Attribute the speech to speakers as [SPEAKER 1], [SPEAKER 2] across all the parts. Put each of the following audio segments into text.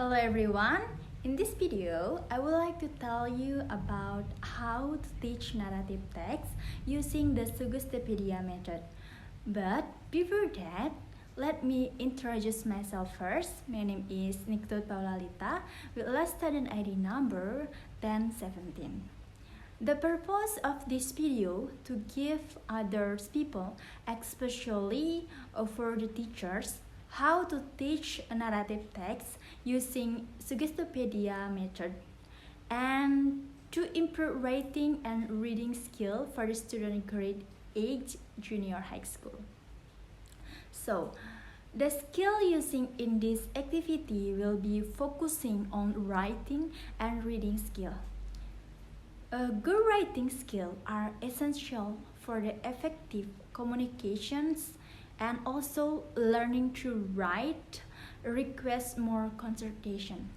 [SPEAKER 1] Hello everyone. In this video, I would like to tell you about how to teach narrative text using the Suggestopedia method. But before that, let me introduce myself first. My name is Nikto Paulalita with last student ID number 1017. The purpose of this video to give others people, especially for the teachers, how to teach a narrative text using Suggestopedia method and to improve writing and reading skill for the student in grade 8 junior high school. So, the skill using in this activity will be focusing on writing and reading skill. Good writing skills are essential for the effective communications, and also learning to write requires more concentration.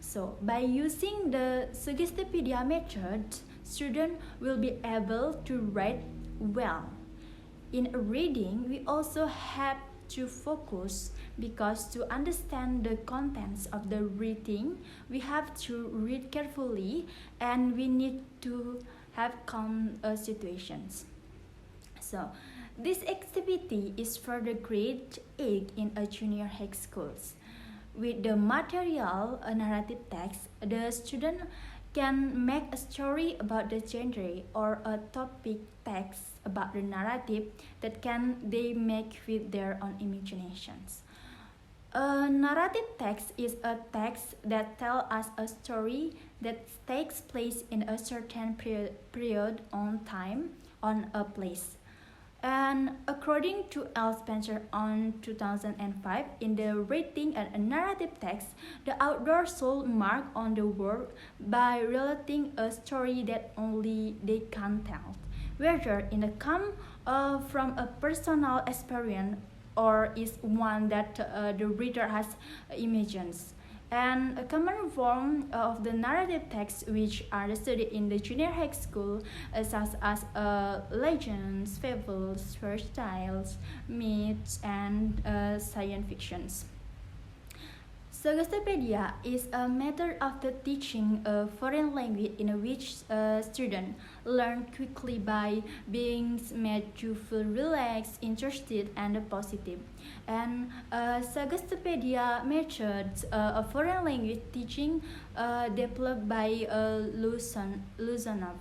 [SPEAKER 1] So by using the Suggestopedia method, students will be able to write well. In reading, we also have to focus because to understand the contents of the reading, we have to read carefully and we need to have calm situations. So this activity is for the grade 8 in a junior high schools. With the material a narrative text, the student can make a story about the genre or a topic text about the narrative that can they make with their own imaginations. A narrative text is a text that tells us a story that takes place in a certain period on time, on a place. And according to L. Spencer on 2005, in the writing and a narrative text, the author should mark on the work by relating a story that only they can tell, whether it comes from a personal experience or is one that the reader has imagined. And a common form of the narrative text which are studied in the junior high school such as legends, fables, fairy tales, myths, and science fictions. Suggestopedia is a method of the teaching a foreign language in which students learn quickly by being made to feel relaxed, interested, and positive. And Suggestopedia methods, a foreign language teaching developed by Luzonov.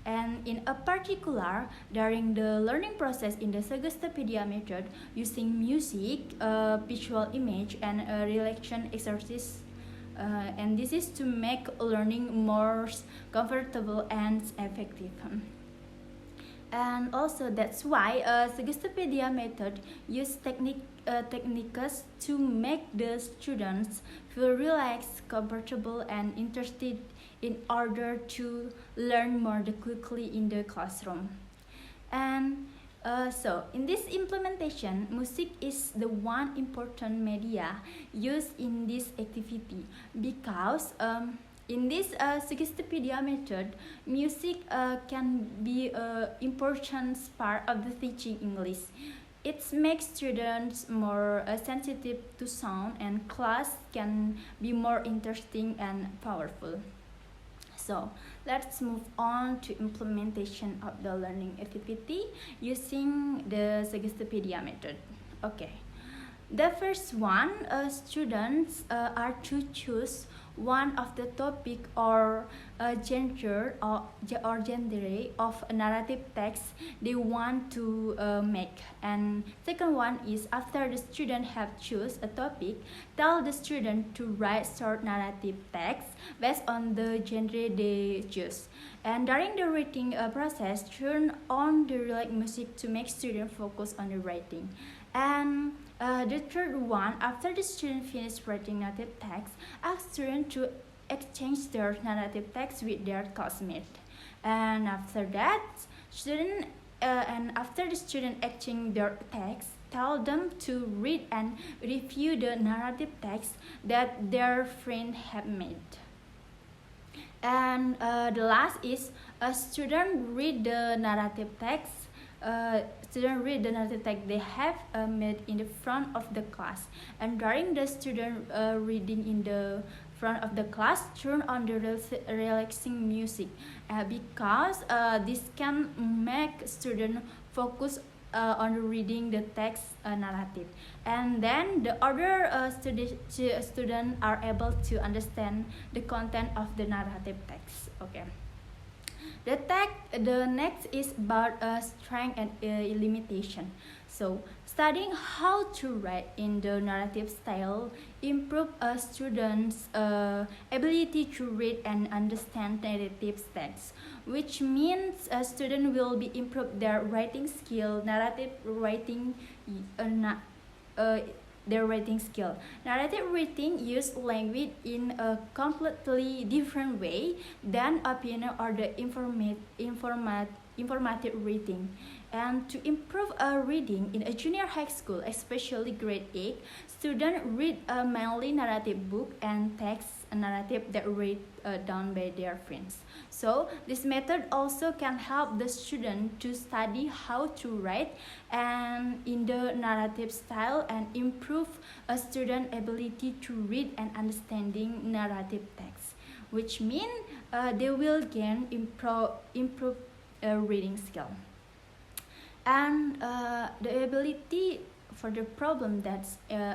[SPEAKER 1] And in a particular, during the learning process in the Suggestopedia method, using music, visual image, and relaxation exercise, and this is to make learning more comfortable and effective. And also that's why Suggestopedia method use techniques to make the students feel relaxed, comfortable, and interested in order to learn more quickly in the classroom. And so in this implementation, music is the one important media used in this activity because in this Suggestopedia method, music can be an important part of the teaching English. It makes students more sensitive to sound, and class can be more interesting and powerful. So let's move on to implementation of the learning activity using the Suggestopedia method. Okay. The first one, students are to choose one of the topic or genre or genre of a narrative text they want to make. And second one is after the student have choose a topic, tell the student to write short narrative text based on the genre they choose. And during the writing process, turn on the relaxed music to make student focus on the writing. And the third one, after the student finish writing narrative text, ask student to exchange their narrative text with their classmate. And after that, after the student exchange their text, tell them to read and review the narrative text that their friend have made. And the last is a student read the narrative text student read the narrative text they have made in the front of the class, and during the student reading in the front of the class, turn on the relaxing music because this can make student focus on reading the text narrative, and then the other student are able to understand the content of the narrative text. Okay. The next is about strength and limitation. So, studying how to write in the narrative style improve a student's ability to read and understand narrative text, which means a student will be improve their writing skill, narrative writing, uh, their writing skill. Narrative writing use language in a completely different way than opinion or the informative reading. And to improve reading in a junior high school, especially grade 8, students read mainly narrative book and text narrative that read done by their friends. So this method also can help the student to study how to write and in the narrative style and improve a student ability to read and understanding narrative text, which means they will gain improve reading skill. And the ability for the problem that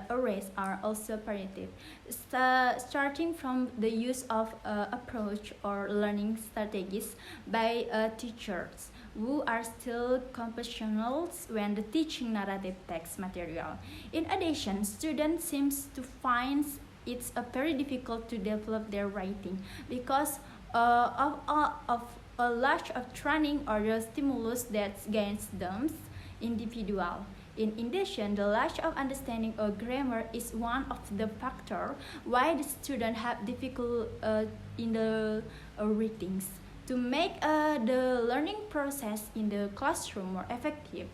[SPEAKER 1] arise are also variative, starting from the use of approach or learning strategies by teachers who are still computational when the teaching narrative text material. In addition, students seems to find it's very difficult to develop their writing because of a lack of training or the stimulus that gains them individual. In addition, the lack of understanding of grammar is one of the factors why the students have difficult in the readings. To make the learning process in the classroom more effective,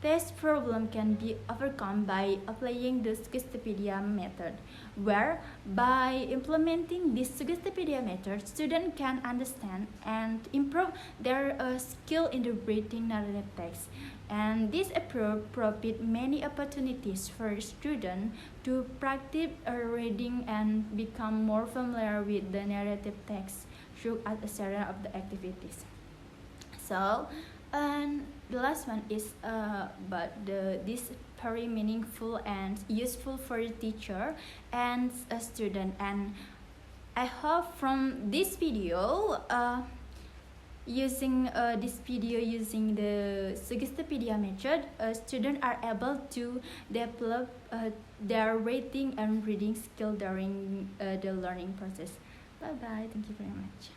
[SPEAKER 1] this problem can be overcome by applying the Suggestopedia method, where by implementing this Suggestopedia method, students can understand and improve their skill in the reading narrative text. And this approach provides many opportunities for students to practice reading and become more familiar with the narrative text throughout a series of the activities. So, and the last one is about this very meaningful and useful for the teacher and a student. And I hope from this video, using the Suggestopedia method, students are able to develop their reading and reading skill during the learning process. Bye bye. Thank you very much.